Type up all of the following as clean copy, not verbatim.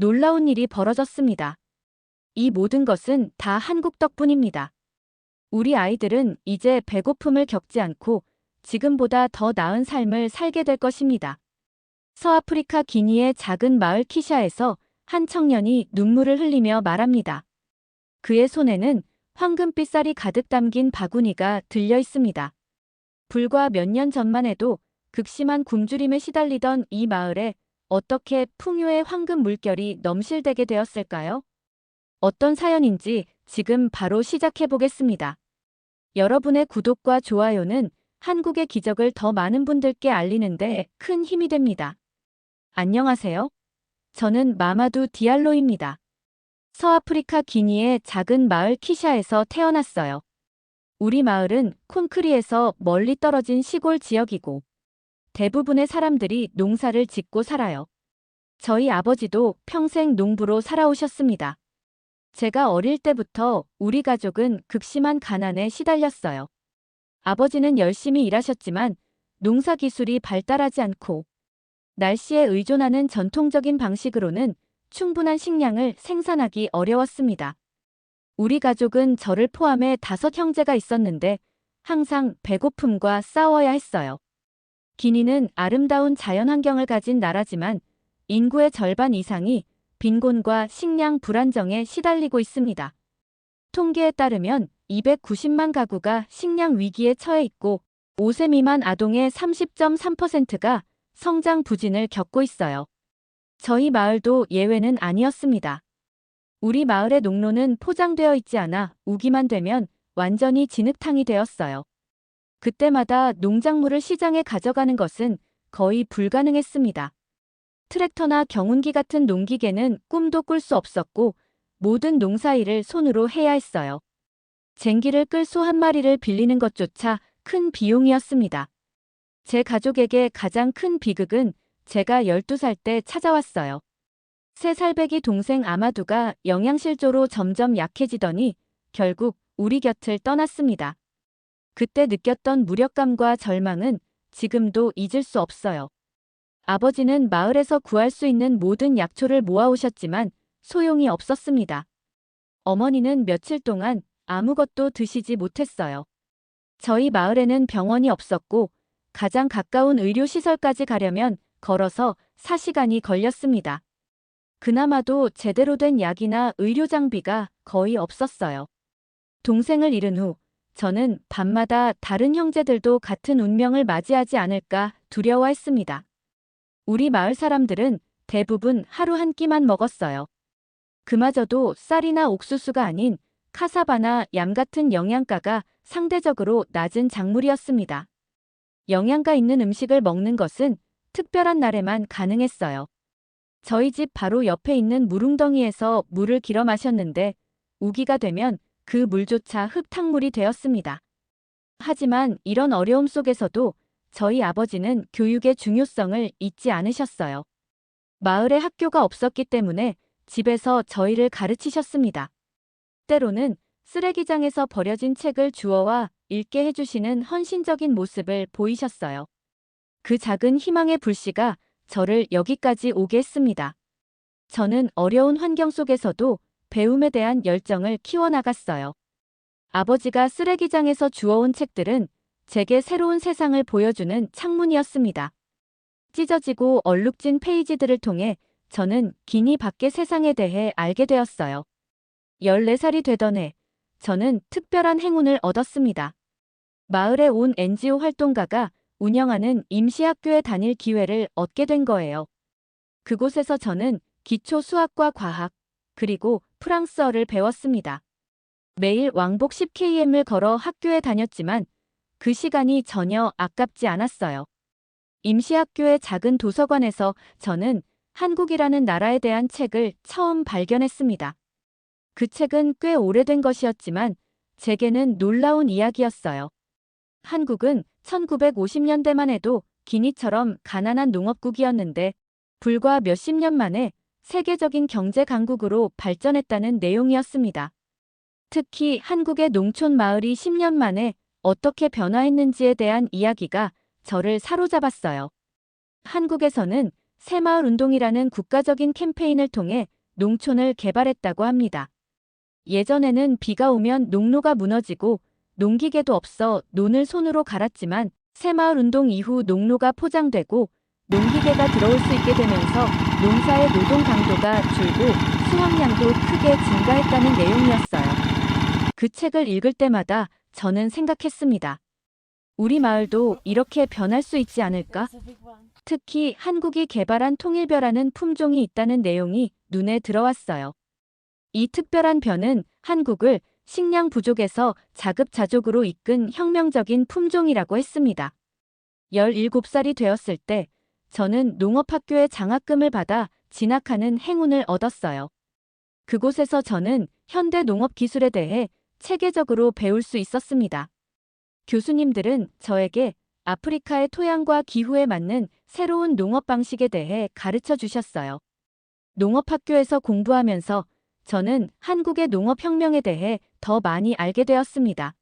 놀라운 일이 벌어졌습니다. 이 모든 것은 다 한국 덕분입니다. 우리 아이들은 이제 배고픔을 겪지 않고 지금보다 더 나은 삶을 살게 될 것입니다. 서아프리카 기니의 작은 마을 키샤에서 한 청년이 눈물을 흘리며 말합니다. 그의 손에는 황금빛 쌀이 가득 담긴 바구니가 들려 있습니다. 불과 몇 년 전만 해도 극심한 굶주림에 시달리던 이 마을에 어떻게 풍요의 황금 물결이 넘실대게 되었을까요? 어떤 사연인지 지금 바로 시작해 보겠습니다. 여러분의 구독과 좋아요는 한국의 기적을 더 많은 분들께 알리는데 큰 힘이 됩니다. 안녕하세요. 저는 마마두 디알로입니다. 서아프리카 기니의 작은 마을 키샤에서 태어났어요. 우리 마을은 콘크리에서 멀리 떨어진 시골 지역이고 대부분의 사람들이 농사를 짓고 살아요. 저희 아버지도 평생 농부로 살아오셨습니다. 제가 어릴 때부터 우리 가족은 극심한 가난에 시달렸어요. 아버지는 열심히 일하셨지만 농사 기술이 발달하지 않고 날씨에 의존하는 전통적인 방식으로는 충분한 식량을 생산하기 어려웠습니다. 우리 가족은 저를 포함해 5형제가 있었는데 항상 배고픔과 싸워야 했어요. 기니는 아름다운 자연환경을 가진 나라지만 인구의 절반 이상이 빈곤과 식량 불안정에 시달리고 있습니다. 통계에 따르면 290만 가구가 식량 위기에 처해 있고 5세 미만 아동의 30.3%가 성장 부진을 겪고 있어요. 저희 마을도 예외는 아니었습니다. 우리 마을의 농로는 포장되어 있지 않아 우기만 되면 완전히 진흙탕이 되었어요. 그때마다 농작물을 시장에 가져가는 것은 거의 불가능했습니다. 트랙터나 경운기 같은 농기계는 꿈도 꿀 수 없었고 모든 농사일을 손으로 해야 했어요. 쟁기를 끌 소 한 마리를 빌리는 것조차 큰 비용이었습니다. 제 가족에게 가장 큰 비극은 제가 12살 때 찾아왔어요. 3살배기 동생 아마두가 영양실조로 점점 약해지더니 결국 우리 곁을 떠났습니다. 그때 느꼈던 무력감과 절망은 지금도 잊을 수 없어요. 아버지는 마을에서 구할 수 있는 모든 약초를 모아오셨지만 소용이 없었습니다. 어머니는 며칠 동안 아무것도 드시지 못했어요. 저희 마을에는 병원이 없었고 가장 가까운 의료시설까지 가려면 걸어서 4시간이 걸렸습니다. 그나마도 제대로 된 약이나 의료 장비가 거의 없었어요. 동생을 잃은 후 저는 밤마다 다른 형제들도 같은 운명을 맞이하지 않을까 두려워했습니다. 우리 마을 사람들은 대부분 하루 한 끼만 먹었어요. 그마저도 쌀이나 옥수수가 아닌 카사바나 얌 같은 영양가가 상대적으로 낮은 작물이었습니다. 영양가 있는 음식을 먹는 것은 특별한 날에만 가능했어요. 저희 집 바로 옆에 있는 물웅덩이에서 물을 길어 마셨는데 우기가 되면 그 물조차 흙탕물이 되었습니다. 하지만 이런 어려움 속에서도 저희 아버지는 교육의 중요성을 잊지 않으셨어요. 마을에 학교가 없었기 때문에 집에서 저희를 가르치셨습니다. 때로는 쓰레기장에서 버려진 책을 주워와 읽게 해주시는 헌신적인 모습을 보이셨어요. 그 작은 희망의 불씨가 저를 여기까지 오게 했습니다. 저는 어려운 환경 속에서도 배움에 대한 열정을 키워나갔어요. 아버지가 쓰레기장에서 주워온 책들은 제게 새로운 세상을 보여주는 창문이었습니다. 찢어지고 얼룩진 페이지들을 통해 저는 기니 밖의 세상에 대해 알게 되었어요. 14살이 되던 해, 저는 특별한 행운을 얻었습니다. 마을에 온 NGO 활동가가 운영하는 임시학교에 다닐 기회를 얻게 된 거예요. 그곳에서 저는 기초 수학과 과학, 그리고 프랑스어를 배웠습니다. 매일 왕복 10km를 걸어 학교에 다녔지만 그 시간이 전혀 아깝지 않았어요. 임시학교의 작은 도서관에서 저는 한국이라는 나라에 대한 책을 처음 발견했습니다. 그 책은 꽤 오래된 것이었지만 제게는 놀라운 이야기였어요. 한국은 1950년대만 해도 기니처럼 가난한 농업국이었는데 불과 몇십 년 만에 세계적인 경제 강국으로 발전했다는 내용이었습니다. 특히 한국의 농촌 마을이 10년 만에 어떻게 변화했는지에 대한 이야기가 저를 사로잡았어요. 한국에서는 새마을 운동이라는 국가적인 캠페인을 통해 농촌을 개발했다고 합니다. 예전에는 비가 오면 농로가 무너지고 농기계도 없어 논을 손으로 갈았지만 새마을 운동 이후 농로가 포장되고 농기계가 들어올 수 있게 되면서 농사의 노동 강도가 줄고 수확량도 크게 증가했다는 내용이었어요. 그 책을 읽을 때마다 저는 생각했습니다. 우리 마을도 이렇게 변할 수 있지 않을까? 특히 한국이 개발한 통일벼라는 품종이 있다는 내용이 눈에 들어왔어요. 이 특별한 벼는 한국을 식량 부족에서 자급자족으로 이끈 혁명적인 품종이라고 했습니다. 17살이 되었을 때 저는 농업학교에 장학금을 받아 진학하는 행운을 얻었어요. 그곳에서 저는 현대 농업 기술에 대해 체계적으로 배울 수 있었습니다. 교수님들은 저에게 아프리카의 토양과 기후에 맞는 새로운 농업 방식에 대해 가르쳐 주셨어요. 농업학교에서 공부하면서 저는 한국의 농업혁명에 대해 더 많이 알게 되었습니다.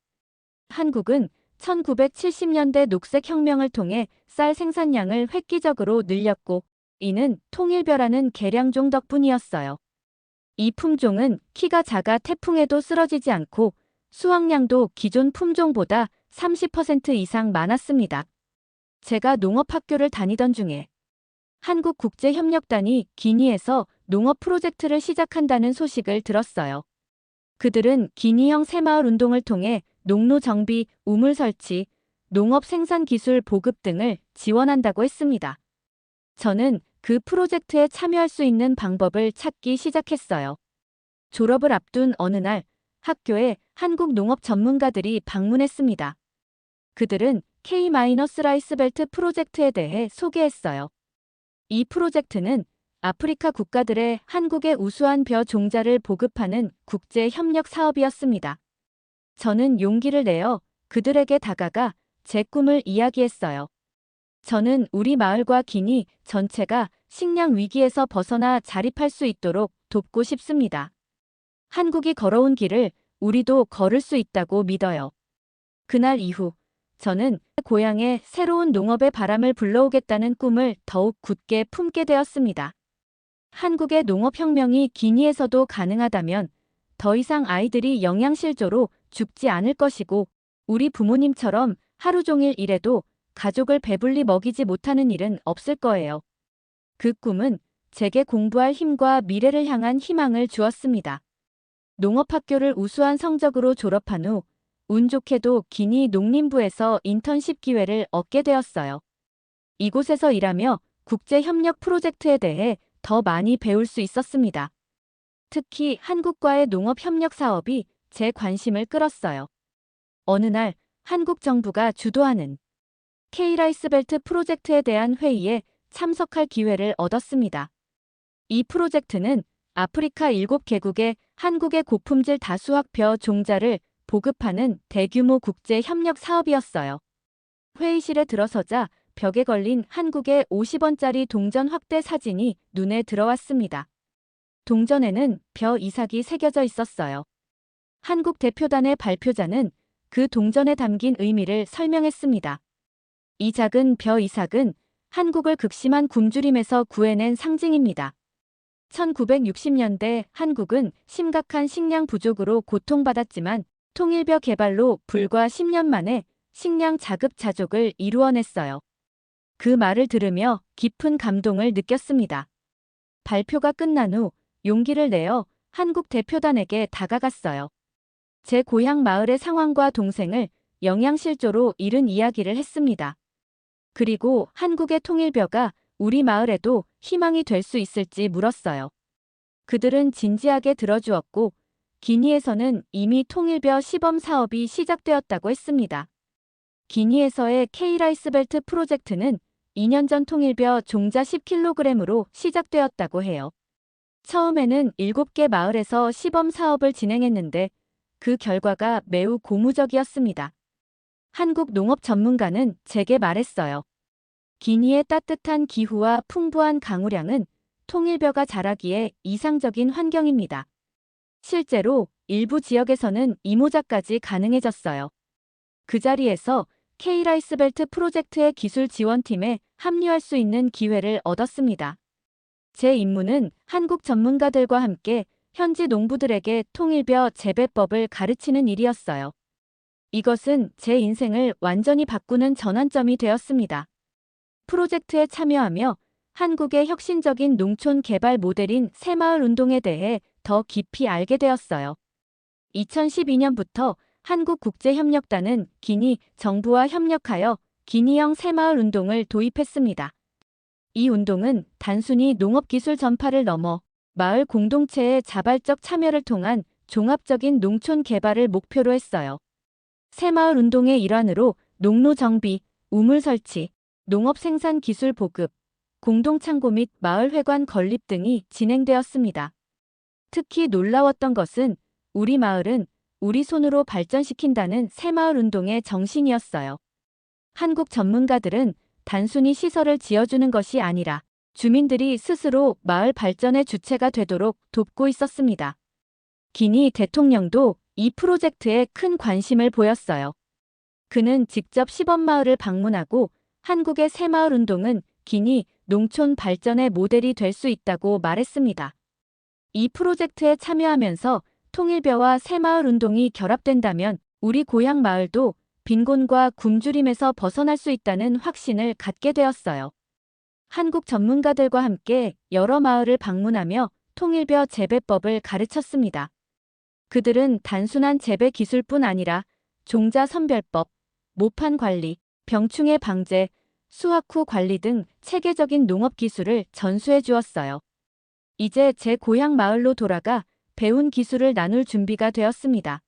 한국은 1970년대 녹색혁명을 통해 쌀 생산량을 획기적으로 늘렸고 이는 통일벼라는 개량종 덕분이었어요. 이 품종은 키가 작아 태풍에도 쓰러지지 않고 수확량도 기존 품종보다 30% 이상 많았습니다. 제가 농업학교를 다니던 중에 한국국제협력단이 기니에서 농업 프로젝트를 시작한다는 소식을 들었어요. 그들은 기니형 새마을 운동을 통해 농로 정비, 우물 설치, 농업 생산 기술 보급 등을 지원한다고 했습니다. 저는 그 프로젝트에 참여할 수 있는 방법을 찾기 시작했어요. 졸업을 앞둔 어느 날 학교에 한국 농업 전문가들이 방문했습니다. 그들은 K-라이스벨트 프로젝트에 대해 소개했어요. 이 프로젝트는 아프리카 국가들의 한국의 우수한 벼 종자를 보급하는 국제 협력 사업이었습니다. 저는 용기를 내어 그들에게 다가가 제 꿈을 이야기했어요. 저는 우리 마을과 기니 전체가 식량 위기에서 벗어나 자립할 수 있도록 돕고 싶습니다. 한국이 걸어온 길을 우리도 걸을 수 있다고 믿어요. 그날 이후 저는 고향에 새로운 농업의 바람을 불러오겠다는 꿈을 더욱 굳게 품게 되었습니다. 한국의 농업혁명이 기니에서도 가능하다면 더 이상 아이들이 영양실조로 죽지 않을 것이고 우리 부모님처럼 하루 종일 일해도 가족을 배불리 먹이지 못하는 일은 없을 거예요. 그 꿈은 제게 공부할 힘과 미래를 향한 희망을 주었습니다. 농업학교를 우수한 성적으로 졸업한 후 운 좋게도 기니 농림부에서 인턴십 기회를 얻게 되었어요. 이곳에서 일하며 국제협력 프로젝트에 대해 더 많이 배울 수 있었습니다. 특히 한국과의 농업협력 사업이 제 관심을 끌었어요. 어느 날 한국 정부가 주도하는 K-라이스벨트 프로젝트에 대한 회의에 참석할 기회를 얻었습니다. 이 프로젝트는 아프리카 7개국에 한국의 고품질 다수학 벼 종자를 보급하는 대규모 국제 협력 사업이었어요. 회의실에 들어서자 벽에 걸린 한국의 50원짜리 동전 확대 사진이 눈에 들어왔습니다. 동전에는 벼 이삭이 새겨져 있었어요. 한국 대표단의 발표자는 그 동전에 담긴 의미를 설명했습니다. 이 작은 벼 이삭은 한국을 극심한 굶주림에서 구해낸 상징입니다. 1960년대 한국은 심각한 식량 부족으로 고통받았지만 통일벼 개발로 불과 10년 만에 식량 자급자족을 이루어냈어요. 그 말을 들으며 깊은 감동을 느꼈습니다. 발표가 끝난 후 용기를 내어 한국 대표단에게 다가갔어요. 제 고향 마을의 상황과 동생을 영양실조로 잃은 이야기를 했습니다. 그리고 한국의 통일벼가 우리 마을에도 희망이 될 수 있을지 물었어요. 그들은 진지하게 들어주었고 기니에서는 이미 통일벼 시범 사업이 시작되었다고 했습니다. 기니에서의 K-라이스벨트 프로젝트는 2년 전 통일벼 종자 10kg으로 시작되었다고 해요. 처음에는 7개 마을에서 시범 사업을 진행했는데 그 결과가 매우 고무적이었습니다. 한국 농업 전문가는 제게 말했어요. 기니의 따뜻한 기후와 풍부한 강우량은 통일벼가 자라기에 이상적인 환경입니다. 실제로 일부 지역에서는 이모작까지 가능해졌어요. 그 자리에서 K라이스벨트 프로젝트의 기술 지원팀에 합류할 수 있는 기회를 얻었습니다. 제 임무는 한국 전문가들과 함께 현지 농부들에게 통일벼 재배법을 가르치는 일이었어요. 이것은 제 인생을 완전히 바꾸는 전환점이 되었습니다. 프로젝트에 참여하며 한국의 혁신적인 농촌 개발 모델인 새마을 운동에 대해 더 깊이 알게 되었어요. 2012년부터 한국국제협력단은 기니 정부와 협력하여 기니형 새마을 운동을 도입했습니다. 이 운동은 단순히 농업기술 전파를 넘어 마을 공동체의 자발적 참여를 통한 종합적인 농촌 개발을 목표로 했어요. 새마을 운동의 일환으로 농로 정비, 우물 설치, 농업 생산 기술 보급, 공동창고 및 마을회관 건립 등이 진행되었습니다. 특히 놀라웠던 것은 우리 마을은 우리 손으로 발전시킨다는 새마을 운동의 정신이었어요. 한국 전문가들은 단순히 시설을 지어주는 것이 아니라 주민들이 스스로 마을 발전의 주체가 되도록 돕고 있었습니다. 기니 대통령도 이 프로젝트에 큰 관심을 보였어요. 그는 직접 시범마을을 방문하고 한국의 새마을 운동은 기니 농촌 발전의 모델이 될 수 있다고 말했습니다. 이 프로젝트에 참여하면서 통일벼와 새마을 운동이 결합된다면 우리 고향 마을도 빈곤과 굶주림에서 벗어날 수 있다는 확신을 갖게 되었어요. 한국 전문가들과 함께 여러 마을을 방문하며 통일벼 재배법을 가르쳤습니다. 그들은 단순한 재배 기술뿐 아니라 종자 선별법, 모판 관리, 병충해 방제, 수확 후 관리 등 체계적인 농업 기술을 전수해 주었어요. 이제 제 고향 마을로 돌아가 배운 기술을 나눌 준비가 되었습니다.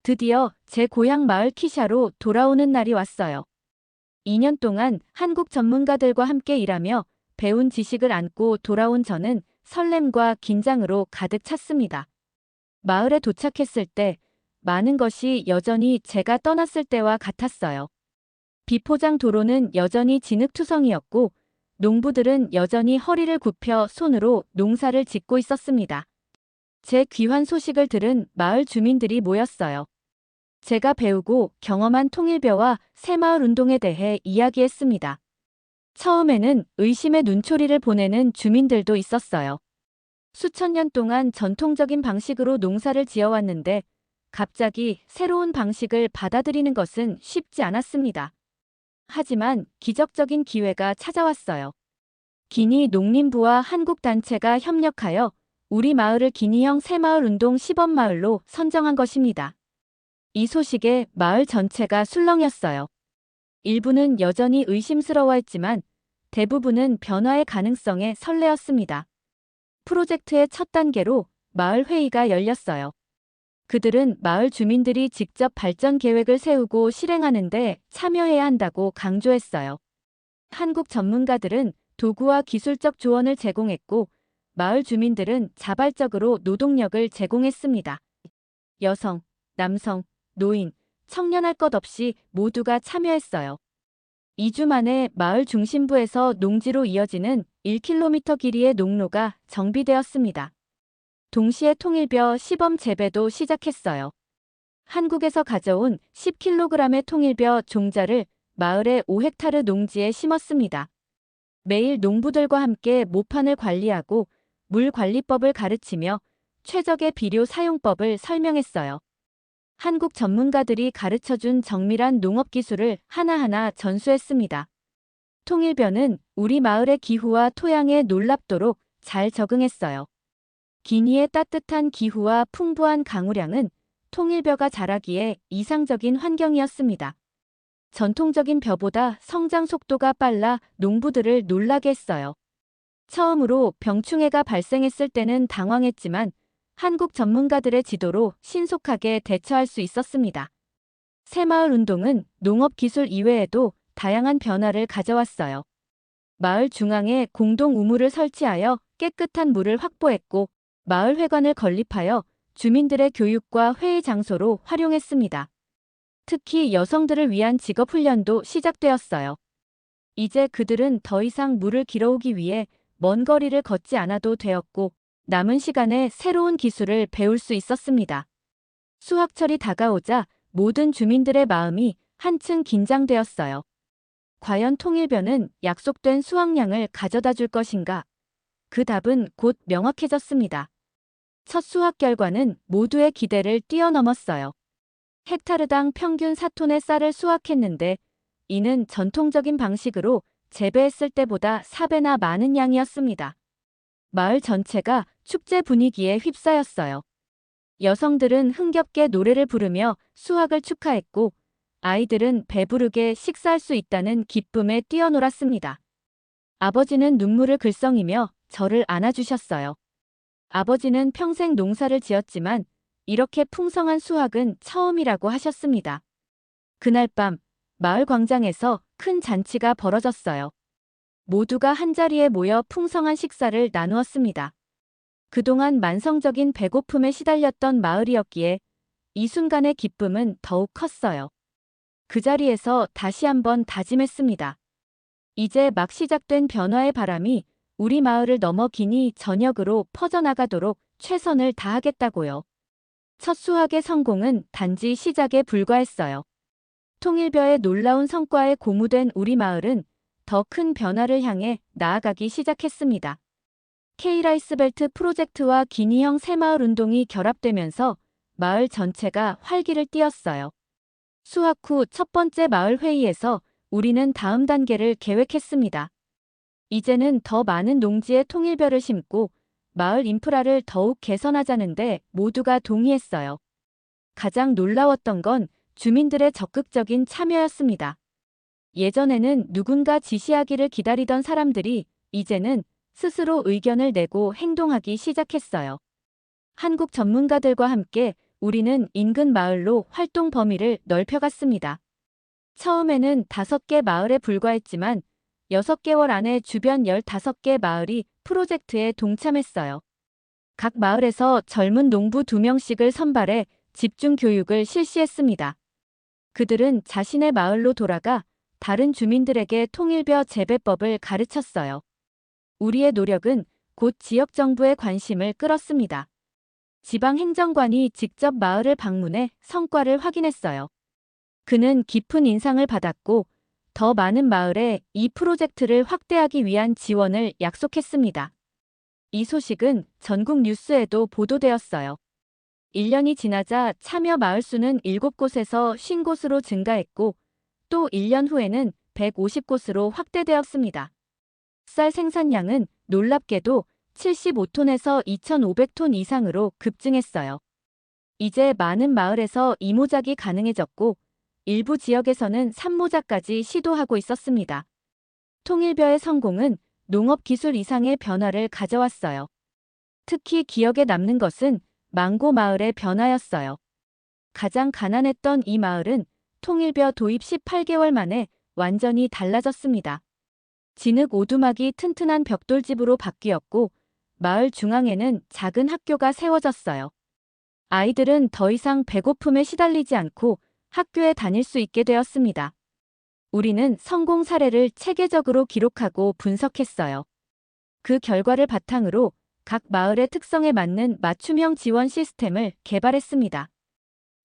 드디어 제 고향 마을 키샤로 돌아오는 날이 왔어요. 2년 동안 한국 전문가들과 함께 일하며 배운 지식을 안고 돌아온 저는 설렘과 긴장으로 가득 찼습니다. 마을에 도착했을 때 많은 것이 여전히 제가 떠났을 때와 같았어요. 비포장 도로는 여전히 진흙투성이었고 농부들은 여전히 허리를 굽혀 손으로 농사를 짓고 있었습니다. 제 귀환 소식을 들은 마을 주민들이 모였어요. 제가 배우고 경험한 통일벼와 새마을 운동에 대해 이야기했습니다. 처음에는 의심의 눈초리를 보내는 주민들도 있었어요. 수천 년 동안 전통적인 방식으로 농사를 지어왔는데 갑자기 새로운 방식을 받아들이는 것은 쉽지 않았습니다. 하지만 기적적인 기회가 찾아왔어요. 기니 농림부와 한국 단체가 협력하여 우리 마을을 기니형 새마을 운동 시범마을로 선정한 것입니다. 이 소식에 마을 전체가 술렁였어요. 일부는 여전히 의심스러워했지만 대부분은 변화의 가능성에 설레었습니다. 프로젝트의 첫 단계로 마을 회의가 열렸어요. 그들은 마을 주민들이 직접 발전 계획을 세우고 실행하는 데 참여해야 한다고 강조했어요. 한국 전문가들은 도구와 기술적 조언을 제공했고 마을 주민들은 자발적으로 노동력을 제공했습니다. 여성, 남성, 노인, 청년 할 것 없이 모두가 참여했어요. 2주 만에 마을 중심부에서 농지로 이어지는 1km 길이의 농로가 정비되었습니다. 동시에 통일벼 시범 재배도 시작했어요. 한국에서 가져온 10kg의 통일벼 종자를 마을의 5헥타르 농지에 심었습니다. 매일 농부들과 함께 모판을 관리하고 물 관리법을 가르치며 최적의 비료 사용법을 설명했어요. 한국 전문가들이 가르쳐준 정밀한 농업 기술을 하나하나 전수했습니다. 통일벼는 우리 마을의 기후와 토양에 놀랍도록 잘 적응했어요. 기니의 따뜻한 기후와 풍부한 강우량은 통일벼가 자라기에 이상적인 환경이었습니다. 전통적인 벼보다 성장 속도가 빨라 농부들을 놀라게 했어요. 처음으로 병충해가 발생했을 때는 당황했지만 한국 전문가들의 지도로 신속하게 대처할 수 있었습니다. 새마을 운동은 농업 기술 이외에도 다양한 변화를 가져왔어요. 마을 중앙에 공동 우물을 설치하여 깨끗한 물을 확보했고 마을 회관을 건립하여 주민들의 교육과 회의 장소로 활용했습니다. 특히 여성들을 위한 직업 훈련도 시작되었어요. 이제 그들은 더 이상 물을 길어오기 위해 먼 거리를 걷지 않아도 되었고 남은 시간에 새로운 기술을 배울 수 있었습니다. 수확철이 다가오자 모든 주민들의 마음이 한층 긴장되었어요. 과연 통일벼는 약속된 수확량을 가져다 줄 것인가? 그 답은 곧 명확해졌습니다. 첫 수확 결과는 모두의 기대를 뛰어넘었어요. 헥타르당 평균 4톤의 쌀을 수확했는데 이는 전통적인 방식으로 재배했을 때보다 4배나 많은 양이었습니다. 마을 전체가 축제 분위기에 휩싸였어요. 여성들은 흥겹게 노래를 부르며 수확을 축하했고 아이들은 배부르게 식사할 수 있다는 기쁨에 뛰어놀았습니다. 아버지는 눈물을 글썽이며 저를 안아주셨어요. 아버지는 평생 농사를 지었지만 이렇게 풍성한 수확은 처음이라고 하셨습니다. 그날 밤 마을 광장에서 큰 잔치가 벌어졌어요. 모두가 한자리에 모여 풍성한 식사를 나누었습니다. 그동안 만성적인 배고픔에 시달렸던 마을이었기에 이 순간의 기쁨은 더욱 컸어요. 그 자리에서 다시 한번 다짐했습니다. 이제 막 시작된 변화의 바람이 우리 마을을 넘어 기니 전역으로 퍼져나가도록 최선을 다하겠다고요. 첫 수확의 성공은 단지 시작에 불과했어요. 통일벼의 놀라운 성과에 고무된 우리 마을은 더 큰 변화를 향해 나아가기 시작했습니다. K라이스벨트 프로젝트와 기니형 새마을 운동이 결합되면서 마을 전체가 활기를 띠었어요. 수확 후 첫 번째 마을 회의에서 우리는 다음 단계를 계획했습니다. 이제는 더 많은 농지에 통일벼를 심고 마을 인프라를 더욱 개선하자는데 모두가 동의했어요. 가장 놀라웠던 건 주민들의 적극적인 참여였습니다. 예전에는 누군가 지시하기를 기다리던 사람들이 이제는 스스로 의견을 내고 행동하기 시작했어요. 한국 전문가들과 함께 우리는 인근 마을로 활동 범위를 넓혀갔습니다. 처음에는 5개 마을에 불과했지만 6개월 안에 주변 15개 마을이 프로젝트에 동참했어요. 각 마을에서 젊은 농부 2명씩을 선발해 집중 교육을 실시했습니다. 그들은 자신의 마을로 돌아가 다른 주민들에게 통일벼 재배법을 가르쳤어요. 우리의 노력은 곧 지역 정부의 관심을 끌었습니다. 지방 행정관이 직접 마을을 방문해 성과를 확인했어요. 그는 깊은 인상을 받았고 더 많은 마을에 이 프로젝트를 확대하기 위한 지원을 약속했습니다. 이 소식은 전국 뉴스에도 보도되었어요. 1년이 지나자 참여 마을 수는 7곳에서 50곳으로 증가했고 또 1년 후에는 150곳으로 확대되었습니다. 쌀 생산량은 놀랍게도 75톤에서 2,500톤 이상으로 급증했어요. 이제 많은 마을에서 이모작이 가능해졌고 일부 지역에서는 산모작까지 시도하고 있었습니다. 통일벼의 성공은 농업기술 이상의 변화를 가져왔어요. 특히 기억에 남는 것은 망고 마을의 변화였어요. 가장 가난했던 이 마을은 통일벼 도입 18개월 만에 완전히 달라졌습니다. 진흙 오두막이 튼튼한 벽돌집으로 바뀌었고 마을 중앙에는 작은 학교가 세워졌어요. 아이들은 더 이상 배고픔에 시달리지 않고 학교에 다닐 수 있게 되었습니다. 우리는 성공 사례를 체계적으로 기록하고 분석했어요. 그 결과를 바탕으로 각 마을의 특성에 맞는 맞춤형 지원 시스템을 개발했습니다.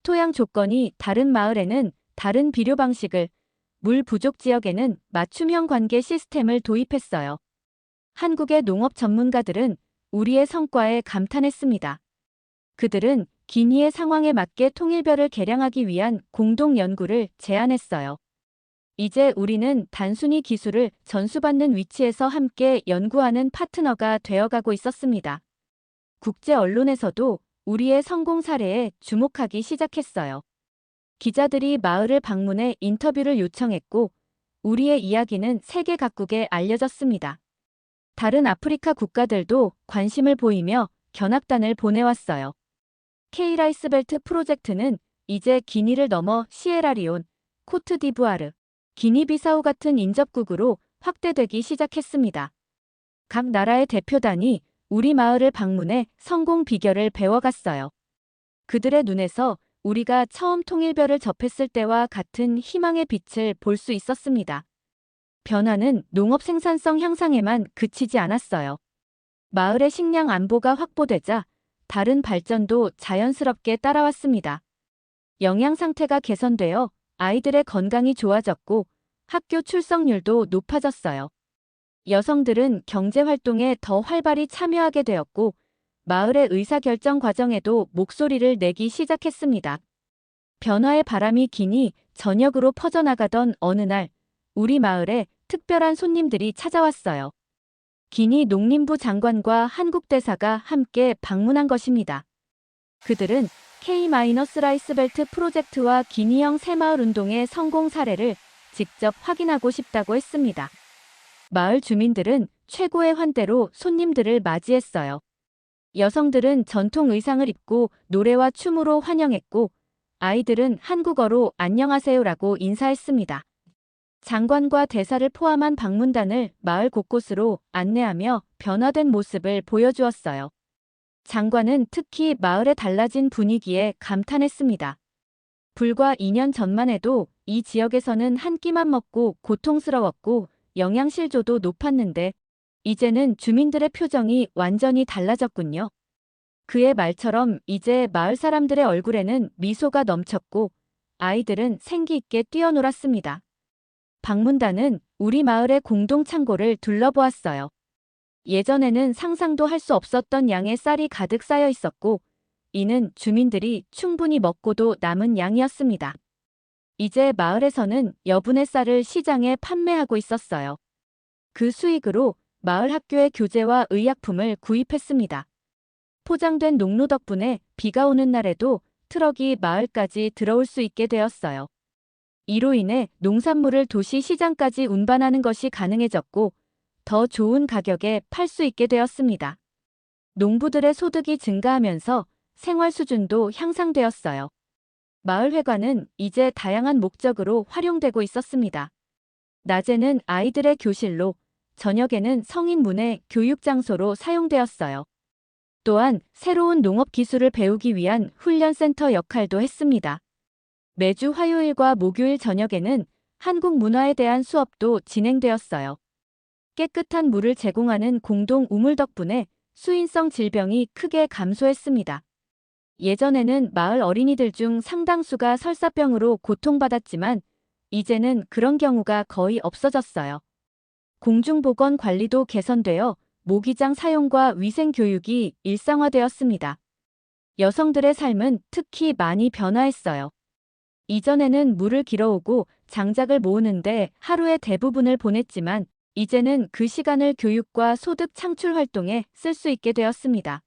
토양 조건이 다른 마을에는 다른 비료 방식을, 물 부족 지역에는 맞춤형 관계 시스템을 도입했어요. 한국의 농업 전문가들은 우리의 성과에 감탄했습니다. 그들은 기니의 상황에 맞게 통일벼를 개량하기 위한 공동 연구를 제안했어요. 이제 우리는 단순히 기술을 전수받는 위치에서 함께 연구하는 파트너가 되어가고 있었습니다. 국제 언론에서도 우리의 성공 사례에 주목하기 시작했어요. 기자들이 마을을 방문해 인터뷰를 요청했고 우리의 이야기는 세계 각국에 알려졌습니다. 다른 아프리카 국가들도 관심을 보이며 견학단을 보내왔어요. K라이스벨트 프로젝트는 이제 기니를 넘어 시에라리온, 코트디부아르, 기니비사우 같은 인접국으로 확대되기 시작했습니다. 각 나라의 대표단이 우리 마을을 방문해 성공 비결을 배워갔어요. 그들의 눈에서 우리가 처음 통일벼를 접했을 때와 같은 희망의 빛을 볼 수 있었습니다. 변화는 농업 생산성 향상에만 그치지 않았어요. 마을의 식량 안보가 확보되자 다른 발전도 자연스럽게 따라왔습니다. 영양 상태가 개선되어 아이들의 건강이 좋아졌고 학교 출석률도 높아졌어요. 여성들은 경제 활동에 더 활발히 참여하게 되었고 마을의 의사결정 과정에도 목소리를 내기 시작했습니다. 변화의 바람이 기니 전역으로 퍼져나가던 어느 날 우리 마을에 특별한 손님들이 찾아왔어요. 기니 농림부 장관과 한국 대사가 함께 방문한 것입니다. 그들은 K-라이스벨트 프로젝트와 기니형 새마을 운동의 성공 사례를 직접 확인하고 싶다고 했습니다. 마을 주민들은 최고의 환대로 손님들을 맞이했어요. 여성들은 전통 의상을 입고 노래와 춤으로 환영했고 아이들은 한국어로 안녕하세요라고 인사했습니다. 장관과 대사를 포함한 방문단을 마을 곳곳으로 안내하며 변화된 모습을 보여주었어요. 장관은 특히 마을의 달라진 분위기에 감탄했습니다. 불과 2년 전만 해도 이 지역에서는 한 끼만 먹고 고통스러웠고 영양실조도 높았는데 이제는 주민들의 표정이 완전히 달라졌군요. 그의 말처럼 이제 마을 사람들의 얼굴에는 미소가 넘쳤고 아이들은 생기 있게 뛰어놀았습니다. 방문단은 우리 마을의 공동 창고를 둘러보았어요. 예전에는 상상도 할 수 없었던 양의 쌀이 가득 쌓여 있었고 이는 주민들이 충분히 먹고도 남은 양이었습니다. 이제 마을에서는 여분의 쌀을 시장에 판매하고 있었어요. 그 수익으로 마을 학교의 교재와 의약품을 구입했습니다. 포장된 농로 덕분에 비가 오는 날에도 트럭이 마을까지 들어올 수 있게 되었어요. 이로 인해 농산물을 도시 시장까지 운반하는 것이 가능해졌고 더 좋은 가격에 팔 수 있게 되었습니다. 농부들의 소득이 증가하면서 생활 수준도 향상되었어요. 마을회관은 이제 다양한 목적으로 활용되고 있었습니다. 낮에는 아이들의 교실로, 저녁에는 성인 문예 교육 장소로 사용되었어요. 또한 새로운 농업 기술을 배우기 위한 훈련센터 역할도 했습니다. 매주 화요일과 목요일 저녁에는 한국 문화에 대한 수업도 진행되었어요. 깨끗한 물을 제공하는 공동 우물 덕분에 수인성 질병이 크게 감소했습니다. 예전에는 마을 어린이들 중 상당수가 설사병으로 고통받았지만 이제는 그런 경우가 거의 없어졌어요. 공중보건 관리도 개선되어 모기장 사용과 위생 교육이 일상화되었습니다. 여성들의 삶은 특히 많이 변화했어요. 이전에는 물을 길어오고 장작을 모으는데 하루의 대부분을 보냈지만 이제는 그 시간을 교육과 소득 창출 활동에 쓸 수 있게 되었습니다.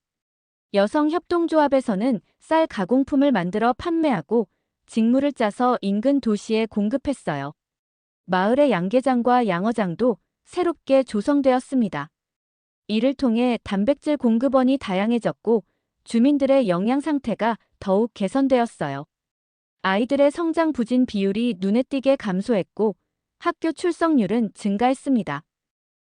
여성 협동조합에서는 쌀 가공품을 만들어 판매하고 직물을 짜서 인근 도시에 공급했어요. 마을의 양계장과 양어장도 새롭게 조성되었습니다. 이를 통해 단백질 공급원이 다양해졌고 주민들의 영양 상태가 더욱 개선되었어요. 아이들의 성장 부진 비율이 눈에 띄게 감소했고 학교 출석률은 증가했습니다.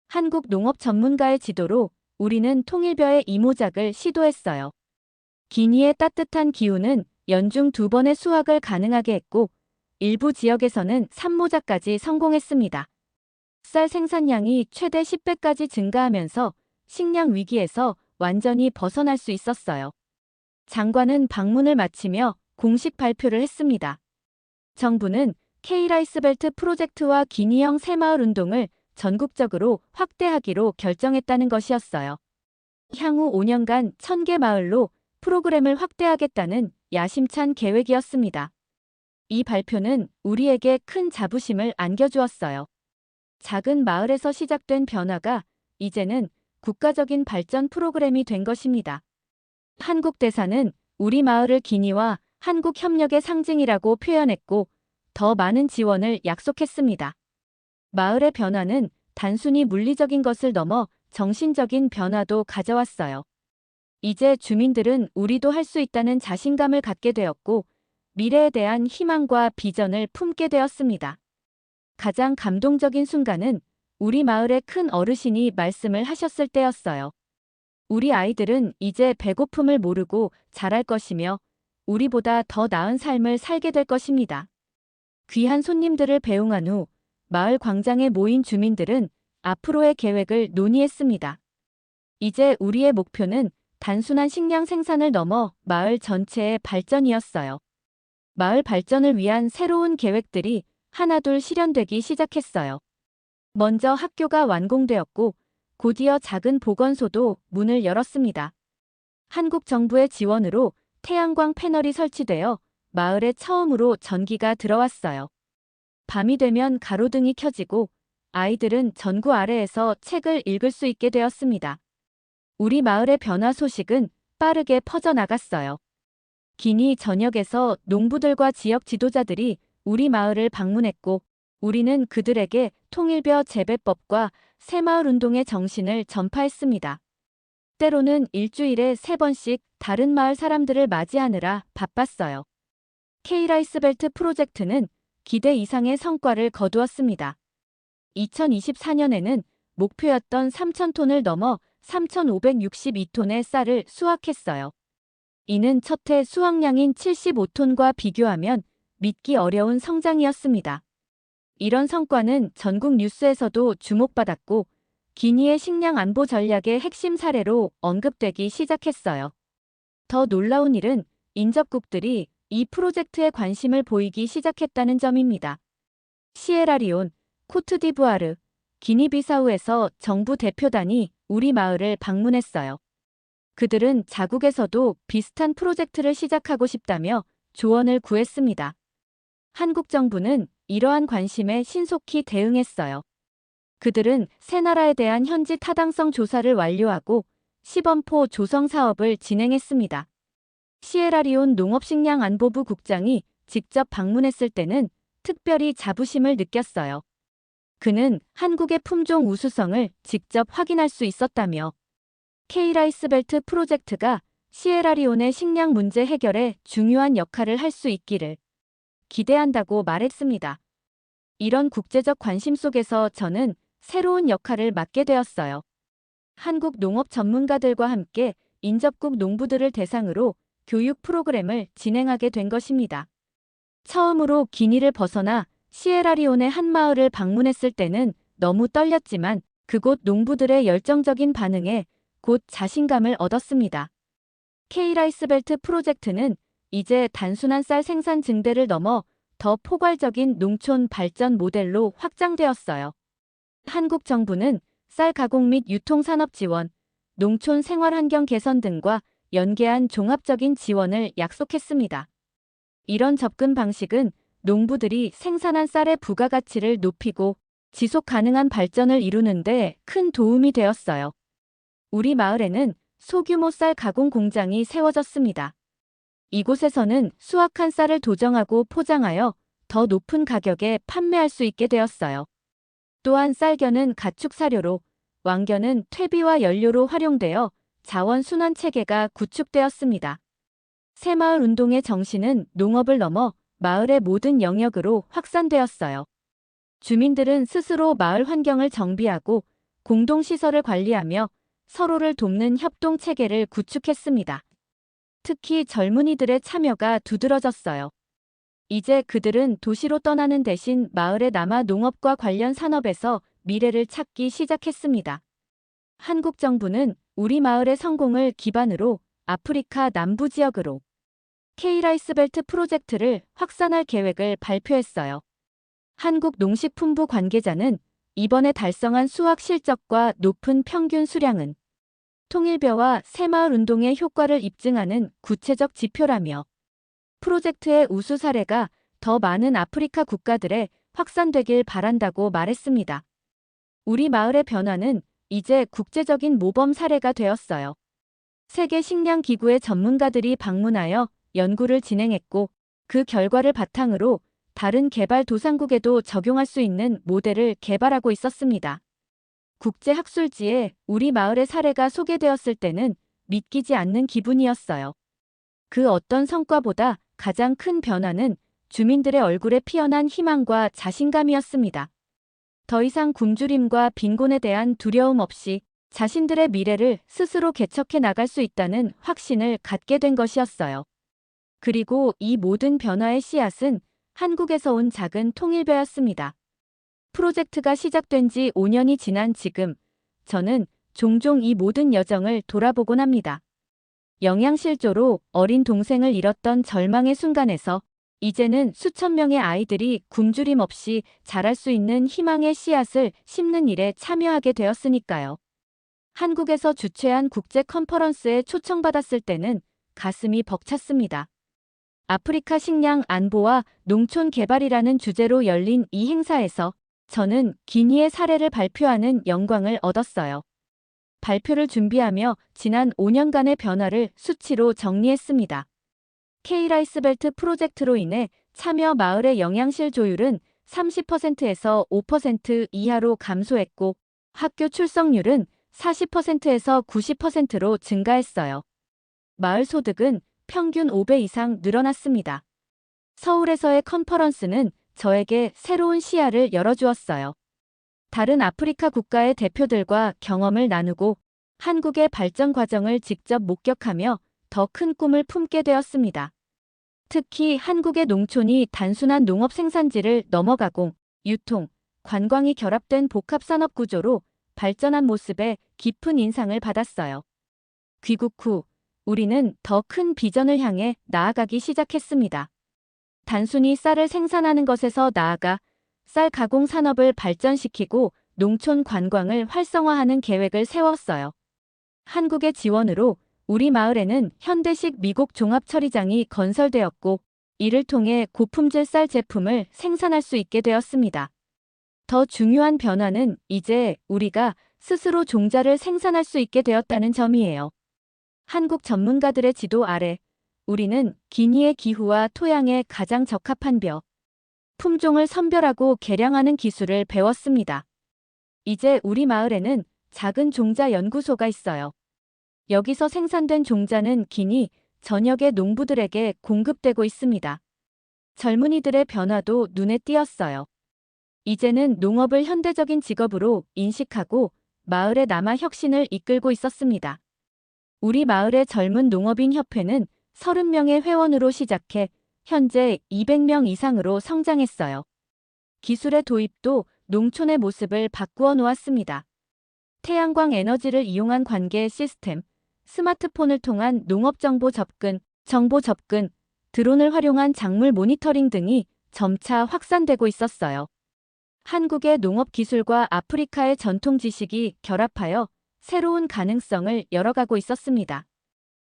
한국 농업 전문가의 지도로 우리는 통일벼의 이모작을 시도했어요. 기니의 따뜻한 기후는 연중 2번의 수확을 가능하게 했고 일부 지역에서는 3모작까지 성공했습니다. 쌀 생산량이 최대 10배까지 증가하면서 식량 위기에서 완전히 벗어날 수 있었어요. 장관은 방문을 마치며 공식 발표를 했습니다. 정부는 K-라이스벨트 프로젝트와 기니형 새마을 운동을 전국적으로 확대하기로 결정했다는 것이었어요. 향후 5년간 1000개 마을로 프로그램을 확대하겠다는 야심찬 계획이었습니다. 이 발표는 우리에게 큰 자부심을 안겨주었어요. 작은 마을에서 시작된 변화가 이제는 국가적인 발전 프로그램이 된 것입니다. 한국 대사는 우리 마을을 기니와 한국 협력의 상징이라고 표현했고 더 많은 지원을 약속했습니다. 마을의 변화는 단순히 물리적인 것을 넘어 정신적인 변화도 가져왔어요. 이제 주민들은 우리도 할 수 있다는 자신감을 갖게 되었고 미래에 대한 희망과 비전을 품게 되었습니다. 가장 감동적인 순간은 우리 마을의 큰 어르신이 말씀을 하셨을 때였어요. 우리 아이들은 이제 배고픔을 모르고 자랄 것이며 우리보다 더 나은 삶을 살게 될 것입니다. 귀한 손님들을 배웅한 후 마을 광장에 모인 주민들은 앞으로의 계획을 논의했습니다. 이제 우리의 목표는 단순한 식량 생산을 넘어 마을 전체의 발전이었어요. 마을 발전을 위한 새로운 계획들이 하나둘 실현되기 시작했어요. 먼저 학교가 완공되었고 곧이어 작은 보건소도 문을 열었습니다. 한국 정부의 지원으로 태양광 패널이 설치되어 마을에 처음으로 전기가 들어왔어요. 밤이 되면 가로등이 켜지고 아이들은 전구 아래에서 책을 읽을 수 있게 되었습니다. 우리 마을의 변화 소식은 빠르게 퍼져나갔어요. 기니 전역에서 농부들과 지역 지도자들이 우리 마을을 방문했고 우리는 그들에게 통일벼 재배법과 새마을 운동의 정신을 전파했습니다. 때로는 일주일에 3번씩 다른 마을 사람들을 맞이하느라 바빴어요. K라이스벨트 프로젝트는 기대 이상의 성과를 거두었습니다. 2024년에는 목표였던 3,000톤을 넘어 3,562톤의 쌀을 수확했어요. 이는 첫해 수확량인 75톤과 비교하면 믿기 어려운 성장이었습니다. 이런 성과는 전국 뉴스에서도 주목받았고 기니의 식량 안보 전략의 핵심 사례로 언급되기 시작했어요. 더 놀라운 일은 인접국들이 이 프로젝트에 관심을 보이기 시작했다는 점입니다. 시에라리온, 코트디부아르, 기니비사우에서 정부 대표단이 우리 마을을 방문했어요. 그들은 자국에서도 비슷한 프로젝트를 시작하고 싶다며 조언을 구했습니다. 한국 정부는 이러한 관심에 신속히 대응했어요. 그들은 새 나라에 대한 현지 타당성 조사를 완료하고 시범포 조성 사업을 진행했습니다. 시에라리온 농업식량안보부 국장이 직접 방문했을 때는 특별히 자부심을 느꼈어요. 그는 한국의 품종 우수성을 직접 확인할 수 있었다며 K라이스벨트 프로젝트가 시에라리온의 식량 문제 해결에 중요한 역할을 할 수 있기를 기대한다고 말했습니다. 이런 국제적 관심 속에서 저는 새로운 역할을 맡게 되었어요. 한국 농업 전문가들과 함께 인접국 농부들을 대상으로 교육 프로그램을 진행하게 된 것입니다. 처음으로 기니를 벗어나 시에라리온의 한 마을을 방문했을 때는 너무 떨렸지만 그곳 농부들의 열정적인 반응에 곧 자신감을 얻었습니다. K라이스벨트 프로젝트는 이제 단순한 쌀 생산 증대를 넘어 더 포괄적인 농촌 발전 모델로 확장되었어요. 한국 정부는 쌀 가공 및 유통 산업 지원, 농촌 생활 환경 개선 등과 연계한 종합적인 지원을 약속했습니다. 이런 접근 방식은 농부들이 생산한 쌀의 부가가치를 높이고 지속 가능한 발전을 이루는 데 큰 도움이 되었어요. 우리 마을에는 소규모 쌀 가공 공장이 세워졌습니다. 이곳에서는 수확한 쌀을 도정하고 포장하여 더 높은 가격에 판매할 수 있게 되었어요. 또한 쌀겨는 가축 사료로, 왕겨는 퇴비와 연료로 활용되어 자원 순환 체계가 구축되었습니다. 새마을 운동의 정신은 농업을 넘어 마을의 모든 영역으로 확산되었어요. 주민들은 스스로 마을 환경을 정비하고 공동시설을 관리하며 서로를 돕는 협동 체계를 구축했습니다. 특히 젊은이들의 참여가 두드러졌어요. 이제 그들은 도시로 떠나는 대신 마을에 남아 농업과 관련 산업에서 미래를 찾기 시작했습니다. 한국 정부는 우리 마을의 성공을 기반으로 아프리카 남부 지역으로 K라이스벨트 프로젝트를 확산할 계획을 발표했어요. 한국농식품부 관계자는 이번에 달성한 수확 실적과 높은 평균 수량은 통일벼와 새마을 운동의 효과를 입증하는 구체적 지표라며 프로젝트의 우수 사례가 더 많은 아프리카 국가들에 확산되길 바란다고 말했습니다. 우리 마을의 변화는 이제 국제적인 모범 사례가 되었어요. 세계 식량기구의 전문가들이 방문하여 연구를 진행했고 그 결과를 바탕으로 다른 개발도상국에도 적용할 수 있는 모델을 개발하고 있었습니다. 국제학술지에 우리 마을의 사례가 소개되었을 때는 믿기지 않는 기분이었어요. 그 어떤 성과보다 가장 큰 변화는 주민들의 얼굴에 피어난 희망과 자신감이었습니다. 더 이상 굶주림과 빈곤에 대한 두려움 없이 자신들의 미래를 스스로 개척해 나갈 수 있다는 확신을 갖게 된 것이었어요. 그리고 이 모든 변화의 씨앗은 한국에서 온 작은 통일벼였습니다. 프로젝트가 시작된 지 5년이 지난 지금, 저는 종종 이 모든 여정을 돌아보곤 합니다. 영양실조로 어린 동생을 잃었던 절망의 순간에서 이제는 수천 명의 아이들이 굶주림 없이 자랄 수 있는 희망의 씨앗을 심는 일에 참여하게 되었으니까요. 한국에서 주최한 국제 컨퍼런스에 초청받았을 때는 가슴이 벅찼습니다. 아프리카 식량 안보와 농촌 개발이라는 주제로 열린 이 행사에서 저는 기니의 사례를 발표하는 영광을 얻었어요. 발표를 준비하며 지난 5년간의 변화를 수치로 정리했습니다. K라이스벨트 프로젝트로 인해 참여 마을의 영양실 조율은 30%에서 5% 이하로 감소했고 학교 출석률은 40%에서 90%로 증가했어요. 마을 소득은 평균 5배 이상 늘어났습니다. 서울에서의 컨퍼런스는 저에게 새로운 시야를 열어주었어요. 다른 아프리카 국가의 대표들과 경험을 나누고 한국의 발전 과정을 직접 목격하며 더 큰 꿈을 품게 되었습니다. 특히 한국의 농촌이 단순한 농업 생산지를 넘어 가공, 유통, 관광이 결합된 복합산업 구조로 발전한 모습에 깊은 인상을 받았어요. 귀국 후 우리는 더 큰 비전을 향해 나아가기 시작했습니다. 단순히 쌀을 생산하는 것에서 나아가 쌀 가공 산업을 발전시키고 농촌 관광을 활성화하는 계획을 세웠어요. 한국의 지원으로 우리 마을에는 현대식 미국 종합처리장이 건설되었고 이를 통해 고품질 쌀 제품을 생산할 수 있게 되었습니다. 더 중요한 변화는 이제 우리가 스스로 종자를 생산할 수 있게 되었다는 점이에요. 한국 전문가들의 지도 아래 우리는 기니의 기후와 토양에 가장 적합한 벼, 품종을 선별하고 개량하는 기술을 배웠습니다. 이제 우리 마을에는 작은 종자 연구소가 있어요. 여기서 생산된 종자는 기니 전역의 농부들에게 공급되고 있습니다. 젊은이들의 변화도 눈에 띄었어요. 이제는 농업을 현대적인 직업으로 인식하고 마을의 남아 혁신을 이끌고 있었습니다. 우리 마을의 젊은 농업인 협회는 30명의 회원으로 시작해 현재 200명 이상으로 성장했어요. 기술의 도입도 농촌의 모습을 바꾸어 놓았습니다. 태양광 에너지를 이용한 관계 시스템, 스마트폰을 통한 농업 정보 접근, 드론을 활용한 작물 모니터링 등이 점차 확산되고 있었어요. 한국의 농업 기술과 아프리카의 전통 지식이 결합하여 새로운 가능성을 열어가고 있었습니다.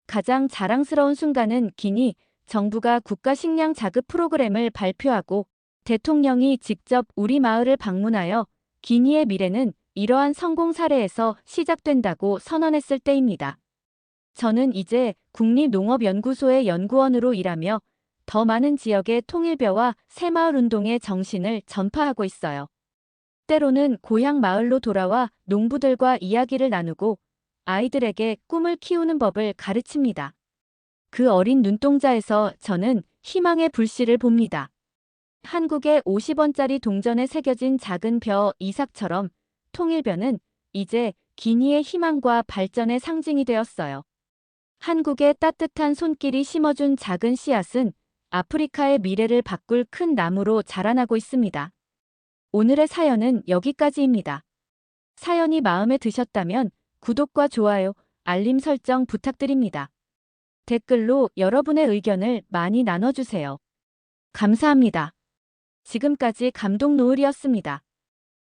가장 자랑스러운 순간은 기니 정부가 국가 식량 자급 프로그램을 발표하고 대통령이 직접 우리 마을을 방문하여 기니의 미래는 이러한 성공 사례에서 시작된다고 선언했을 때입니다. 저는 이제 국립농업연구소의 연구원으로 일하며 더 많은 지역의 통일벼와 새마을 운동의 정신을 전파하고 있어요. 때로는 고향 마을로 돌아와 농부들과 이야기를 나누고 아이들에게 꿈을 키우는 법을 가르칩니다. 그 어린 눈동자에서 저는 희망의 불씨를 봅니다. 한국의 50원짜리 동전에 새겨진 작은 벼 이삭처럼 통일벼는 이제 기니의 희망과 발전의 상징이 되었어요. 한국의 따뜻한 손길이 심어준 작은 씨앗은 아프리카의 미래를 바꿀 큰 나무로 자라나고 있습니다. 오늘의 사연은 여기까지입니다. 사연이 마음에 드셨다면 구독과 좋아요, 알림 설정 부탁드립니다. 댓글로 여러분의 의견을 많이 나눠주세요. 감사합니다. 지금까지 감독 노을이었습니다.